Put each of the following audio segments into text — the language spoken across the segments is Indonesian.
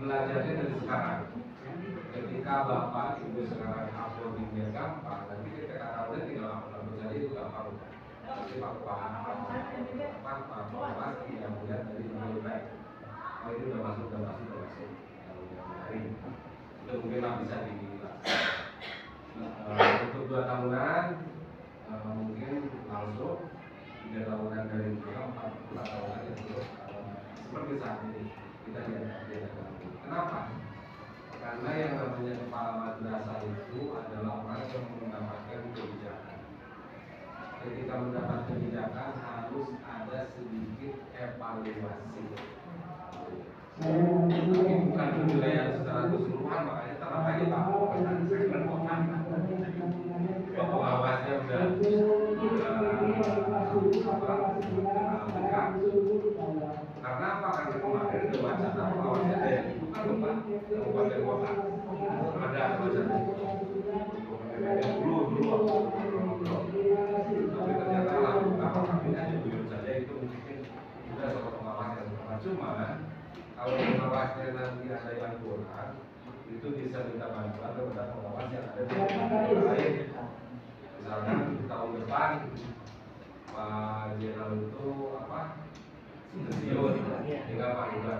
belajarnya dari sekarang. Ketika bapak ibu sekarang uploadingnya gampang, nanti ketika tahunan tinggal upload saja itu gampang. Nanti pak yang melihat dari feedback, oh ini udah masuk. Itu mungkin bisa untuk 2 tahunan mungkin langsung, 3 tahunan dari 4 tahunan itu seperti saat ini kita diadakan. Kenapa? Karena yang namanya kepala madrasah itu adalah orang yang mendapatkan kebijakan. Ketika mendapat kebijakan harus ada sedikit evaluasi. Tapi bukan penilaian secara keseluruhan, makanya tetap aja Pak pengawasnya udah karena apa? Karena kemarin ada wacana pengawasnya dari bukan Bapak kabupaten kota ada wacana dulu tapi ternyata lalu apa kami hanya buyur saja itu mungkin sudah soal pengawas yang sama. Cuma kalau pengawasnya nanti ada yang kurang itu bisa minta bantuan kepada pengawas yang ada di tempat lain. Misalkan tahun depan Pak Jenderal itu pensiun, tinggal Pak Iwan.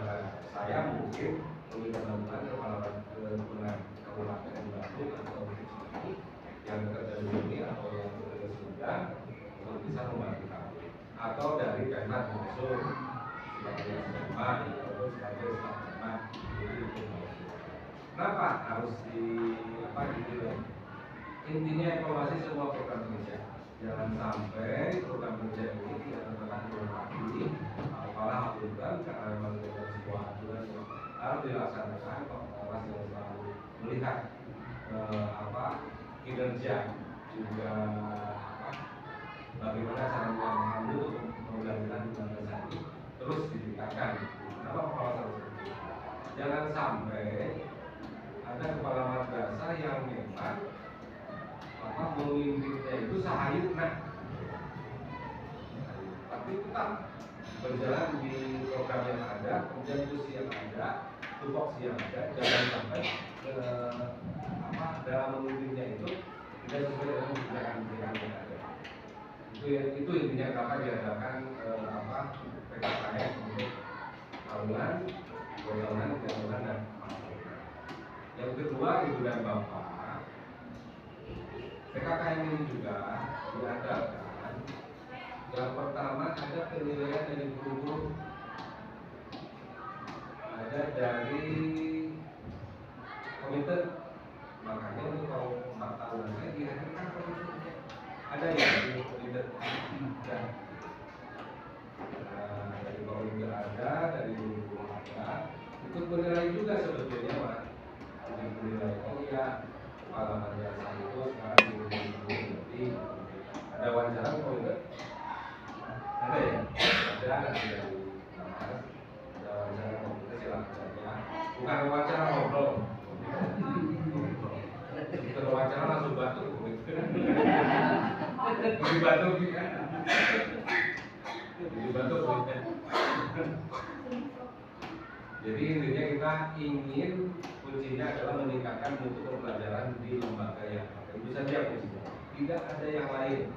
Saya mungkin meminta bantuan kepala kabupaten Bandung atau yang bekerja di sini atau yang bekerja sudah untuk bisa membantu kami, atau dari Pemda Musuh sebagai teman atau sebagai teman. Kenapa harus gitu? Intinya evaluasi semua program kerja. Jangan sampai program kerja ini tidak terlalu lagi. Apalah aturan, karena memang dengan sebuah aturan yang harus dilaksanakan. Pengawas yang selalu melihat kinerja juga bagaimana cara mengambil untuk menjalankan undang-undang ini terus ditingkatkan. Kenapa pengawasan seperti itu? Jangan sampai ada kepala madrasah yang memang memimpinnya itu sahayutna, tapi tetap berjalan di program yang ada, kemudian kursi yang ada, tupoksi yang ada, jangan sampai dalam memimpinnya itu tidak sesuai dengan kebijakan yang ada. Itu intinya kenapa diadakan PKKM untuk tahunan, 2 tahunan, 3 tahunan dan 4 tahunan. Yang kedua, Ibu dan Bapak, PKKM ini juga diadakan. Yang pertama ada penilaian dari guru, ada dari komite. Makanya untuk kalau 4 tahunan saya dihadirkan komite. Ada yang dari komite dan dari komite ada, dari guru ada. Ikut menilai juga sebetulnya Pak. Menilai kepala madrasah itu sekarang lebih ada wawancara kok enggak? Ada ya? Ada dari ada wawancara kok kita silakan saja. Bukan wawancara ngobrol. Kalau wawancara langsung batuk. Jadi batuk juga. Jadi intinya kita ingin kuncinya adalah meningkatkan mutu pembelajaran di lembaga yang ada. Itu saja kuncinya. Tidak ada yang lain.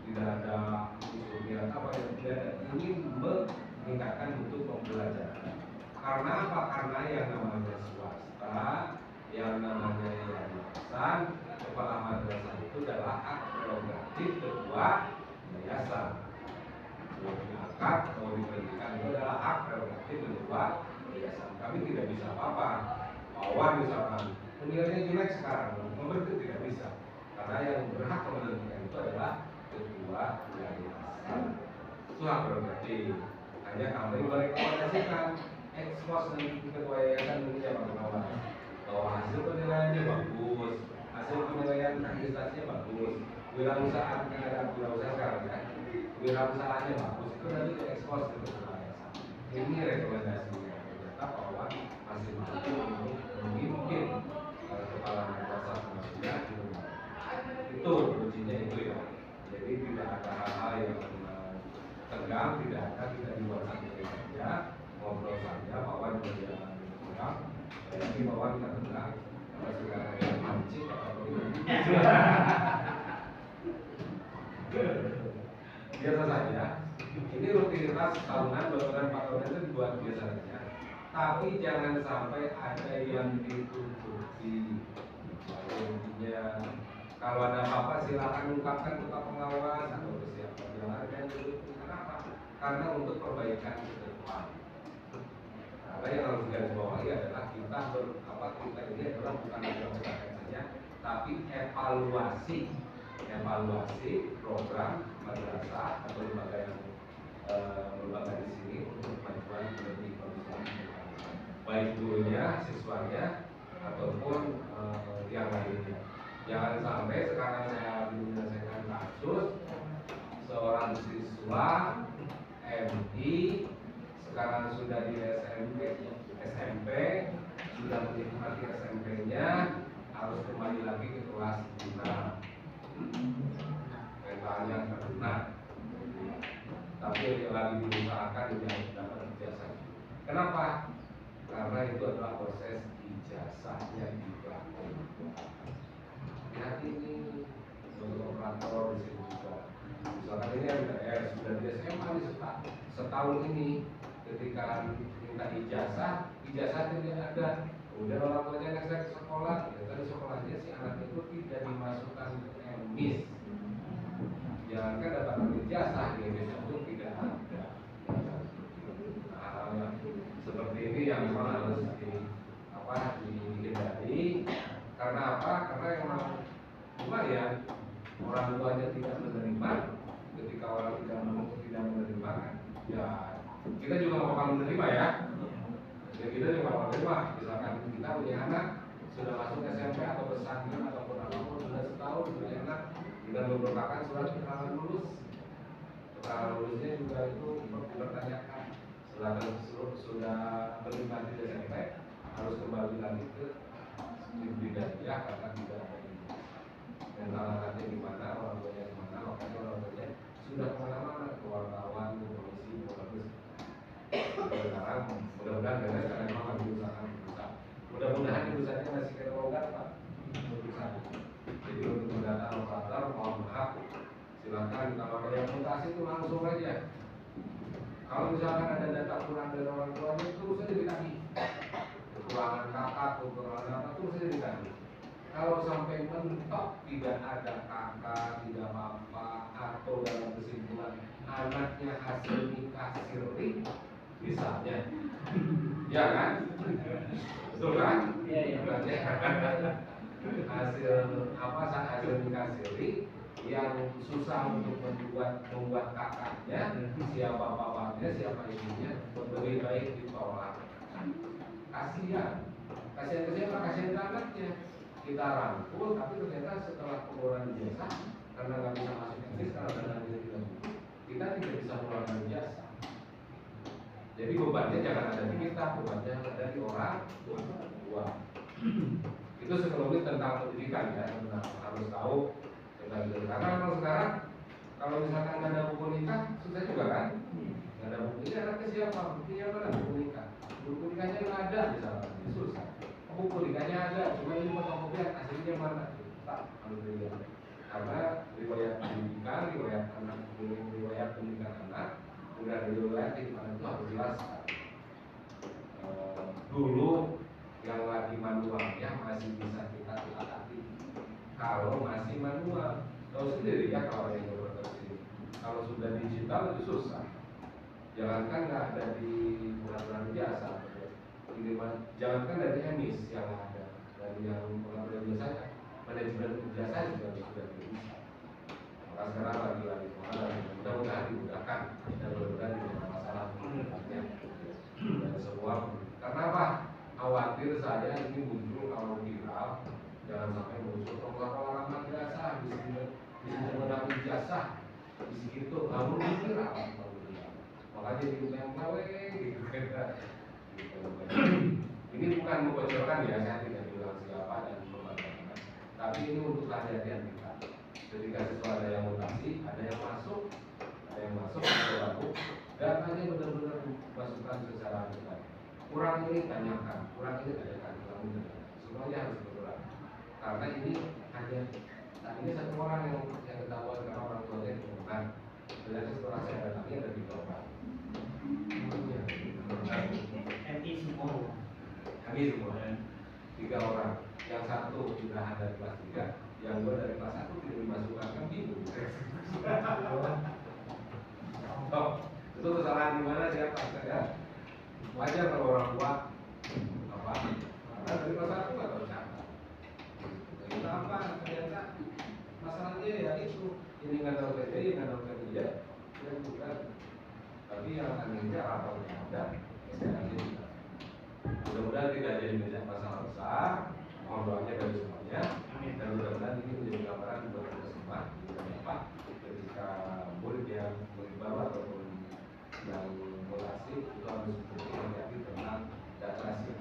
Tidak ada usulnya apa yang tidak ada. Ingin meningkatkan mutu pembelajaran. Karena apa? Karena yang namanya swasta, yang namanya yayasan, kepala madrasah itu adalah hak prerogatif ketua yayasan. Mau diangkat, mau diberhentikan itu adalah hak prerogatif ketua yayasan. Kami tidak bisa apa-apa. Wawan misalkan penilaiannya jelek sekarang, memberhenti tidak bisa. Karena yang berhak menentukan itu adalah ketua yayasan. Itu hak prerogatif. Hanya kami merekomendasikan ekspos dari ketua yayasan ini yang berkawan bahwa hasil penilaiannya bagus, hasil penilaian administrasinya bagus, wirausaha sekarang ya, wirausahanya bagus, itu nanti diekspos ke ketua yayasan. Ini rekomendasinya. Ternyata bahwa masih mampu untuk memimpin kepala madrasah manusia di rumah. Itu kuncinya itu ya. Jadi tidak ada hal-hal yang tegang, tidak ada, kita dibuat santai saja, ngobrol saja, bahwa juga jangan tegang. Ini bawaan kan enggak, kalau sudah ada mancing atau biasa saja. Ini rutinitas tahunan, 2 bulan, 4 bulan itu dibuat biasa saja. Tapi jangan sampai ada yang ditutupi. Intinya kalau ada apa-apa silakan ungkapkan ke Pak Pengawas atau ke siapa. Jangan ada yang ditutupi. Kenapa? Karena untuk perbaikan ke depan. Karena yang harus digarisbawahi adalah kita ini adalah bukan mengerjakan saja, tapi evaluasi program madrasah atau lembaga di sini untuk kemajuan lebih bagus, baik gurunya, siswanya ataupun yang lainnya. Jangan sampai sekarang saya menyelesaikan kasus seorang siswa MI sekarang sudah di SMP sudah menikmati SMP-nya, harus kembali lagi ke kelas 6. Mentalnya terkena, tapi lagi diusahakan dia dapat ijazah. Kenapa? Karena itu adalah proses ijazahnya di belakang. Lihat ini untuk operator di sini juga. Misalkan ini MTS sudah di SMA di setahun ini, ketika minta ijazah tidak ada. Kemudian orang tuanya ngajak ke sekolah, ya tadi sekolahnya si anak itu tidak dimasukkan ke MIS. Jangankan dapat ijazah, di MIS itu tidak ada. Nah, seperti ini yang memang harus dihindari. Karena apa? Karena memang lumayan orang tuanya tidak menerima. Ketika orang tidak menerima, ya kita juga nggak bakal menerima ya. Ya kita juga bakal menerima. Misalkan kita punya anak sudah masuk SMP atau pesantren ataupun apapun sudah setahun sudah enak, kita memperlukan surat keterangan lulus. Keterangan lulusnya juga itu dipertanyakan. Sudah menikmati SMP harus kembali lagi ke Bidadiyah karena tidak ada ini. Mental anaknya di mana, orang tuanya di mana, makanya orang tuanya sudah kemana-mana ke wartawan, ke polisi, ke polisi. Sekarang mudah-mudahan beres karena memang lagi usaha. Mudah-mudahan urusannya masih kena longgar Pak. Jadi untuk mendata operator, mohon maaf, silakan kalau ada yang mutasi itu langsung aja. Kalau misalkan ada data kurang dari orang tuanya, terus saja ditagih. Kekurangan kakak, kekurangan apa, terus saja ditagih. Kalau sampai mentok tidak ada kakak, tidak apa, atau dalam kesimpulan anaknya hasil nikah siri, misalnya, ya kan? Betul kan? Iya. Hasil nikah siri yang susah untuk membuat kakaknya, siapa bapaknya, siapa ibunya, lebih baik ditolak. Kasihan ke siapa? Kasihan ke anaknya. Kita rangkul, tapi ternyata setelah pengeluaran ijazah, karena nggak bisa masuk teknis, karena dana tidak butuh, kita tidak bisa mengeluarkan ijazah. Jadi bebannya jangan ada di kita, bebannya ada di orang tua. Itu sekelumit tentang pendidikan ya, harus tahu tentang itu. Karena kalau sekarang kalau misalkan nggak ada buku nikah, susah juga kan? Nggak ada buku ini anaknya siapa? Buktinya mana buku nikah? Buku nikahnya nggak ada, misalnya, susah. Buku nikahnya ada, cuma ini fotokopian aslinya mana? Tak, harus dilihat. Karena riwayat pendidikan, riwayat pendidikan anak, udah riwayat di mana itu harus jelas. Dulu yang lagi manualnya masih bisa kita latih. Kalau masih manual, tahu sendiri ya kalau yang beroperasi. Kalau sudah digital itu susah. Jangankan nggak ada di peraturan biasa, jangankan dari emis yang ada, dari yang peraturan biasanya, manajemen jasa juga sudah bisa. Maka sekarang lagi mudah-mudahan dimudahkan dan mudah-mudahan tidak ada masalah dan semua. Karena apa? Khawatir saya ini muncul kalau viral, jangan sampai muncul orang madrasah di sini mendapat ijazah di situ, lalu viral. Makanya ditempel gitu. Ini bukan membocorkan ya, saya tidak bilang siapa dan membanggakan. Tapi ini untuk kehadiran kita. Ketika sesuatu ada yang mutasi, ada yang masuk, ada yang bagus, datanya benar-benar dimasukkan secara benar. kurang ini tanyakan, kurang ini tanyakan, semuanya harus berkurang. Karena ini hanya ini satu orang yang ketahuan karena orang tuanya ditemukan. Berarti setelah saya datangi ada 3 orang. Kami semua 3 orang. Yang satu sudah ada di kelas 3, yang 2 dari kelas 1 tidak dimasukkan, kan bingung. Itu kesalahan di mana siapa? Saya wajar kalau orang tua apa? Karena dari kelas 1 nggak tahu siapa. Kita apa? Ternyata masalahnya ya itu, ini nggak tahu PTI, nggak tahu PTI, ya bukan. Tapi yang anehnya rapornya ada, SKS juga. Mudah-mudahan tidak jadi masalah besar. Mohon doanya dari semuanya, dan mudah-mudahan ini menjadi gambaran buat kita semua Pak, ketika murid yang baru ataupun yang berasik itu harus berhati-hati tentang data hasil.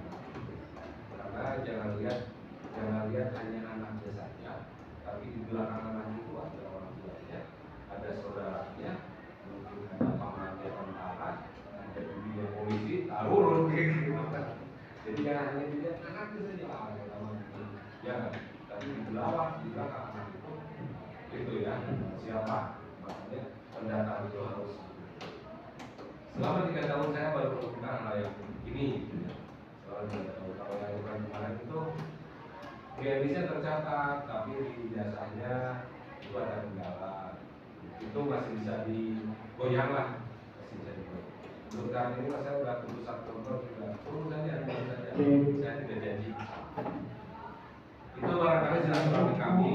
Karena jangan lihat hanya anaknya saja, tapi di belakang anak itu ada orang tuanya, ada saudaranya, mungkin ada pamannya tentara, ada ibu yang polisi, urun gitu. Jadi jangan hanya dilihat anaknya saja ya, tapi di belakang anak itu ya siapa, makanya pendataan itu harus. Selama 3 tahun saya baru menemukan hal yang ini. Selama 3 tahun, kalau yang bukan kemarin itu GMI-nya tercatat, tapi di jasanya itu ada kendala. Itu masih bisa digoyang lah, masih bisa digoyang. Untuk saat ini saya sudah putusan kontrol juga, turun saja, saya tidak janji. Itu barangkali silaturahmi kami.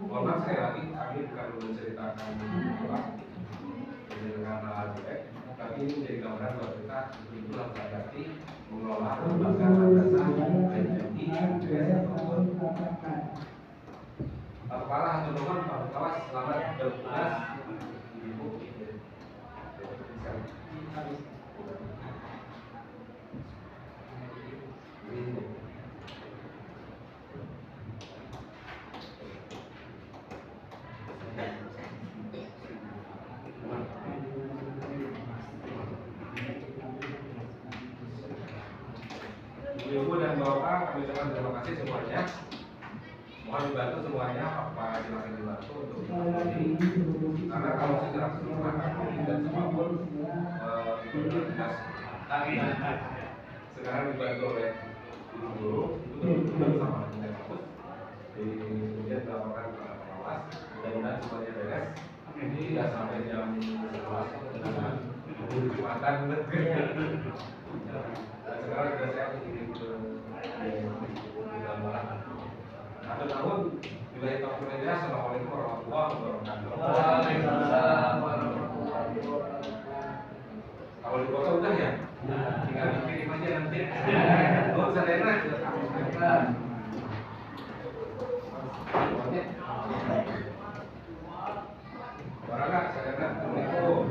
Mohon maaf sekali lagi, kami bukan menceritakan apa dengan hal jelek, tapi ini menjadi gambaran buat kita betul-betul harus hati-hati mengelola lembaga madrasah PMI, ataupun kepala atau teman Pak Kawas selamat bertugas Ibu. Ibu dan Bapak, kami ucapkan terima kasih semuanya. Mohon dibantu semuanya, Pak silakan dibantu untuk ini. Karena kalau secara keseluruhan kami tidak siapapun tugas. Sekarang dibantu oleh Ibu Guru, itu betul-betul sama dengan kampus. Kemudian dilaporkan kepada pengawas, mudah-mudahan semuanya beres. Ini tidak sampai jam 11 dengan Jumatan. Sekarang sudah saya kirim ke gambaran. Satu tahun wilayah Taufiq Media. Assalamualaikum warahmatullahi wabarakatuh. Waalaikumsalam warahmatullahi wabarakatuh. Kalau di kota udah ya, tinggal dikirim aja nanti. Oh, Sadena. Barangkali Sadena. Assalamualaikum.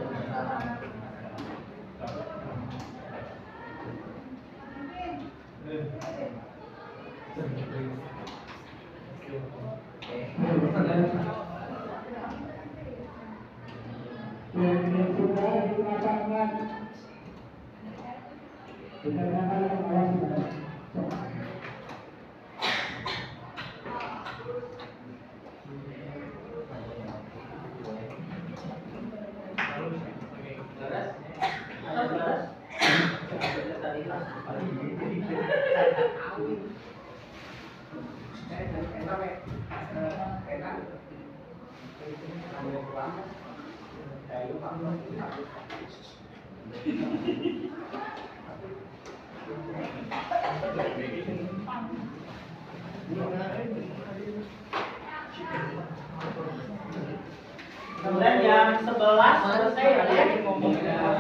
Kemudian jam 11 selesai ya ngomong tentang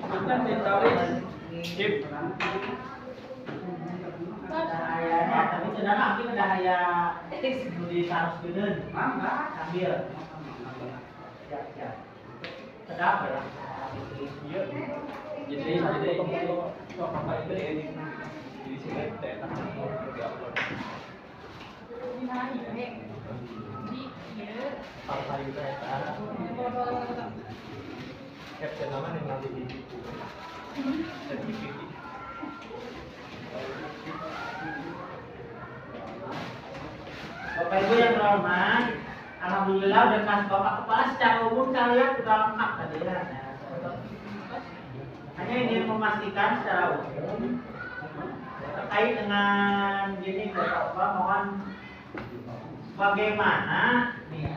bukan ditarik chip. Dahayanya, tapi saudara nanti dahaya di saruskeun. Sambil. Siap. Sedap ya. Iya. Jadi apa itu di sini daerah partai kereta Caption nama yang nanti di situ. Bapak Ibu yang terhormat, alhamdulillah dengan Bapak Kepala secara umum kalian sudah lengkap tadi ya. Hanya ingin memastikan secara umum terkait dengan gini Bapak mohon bagaimana nih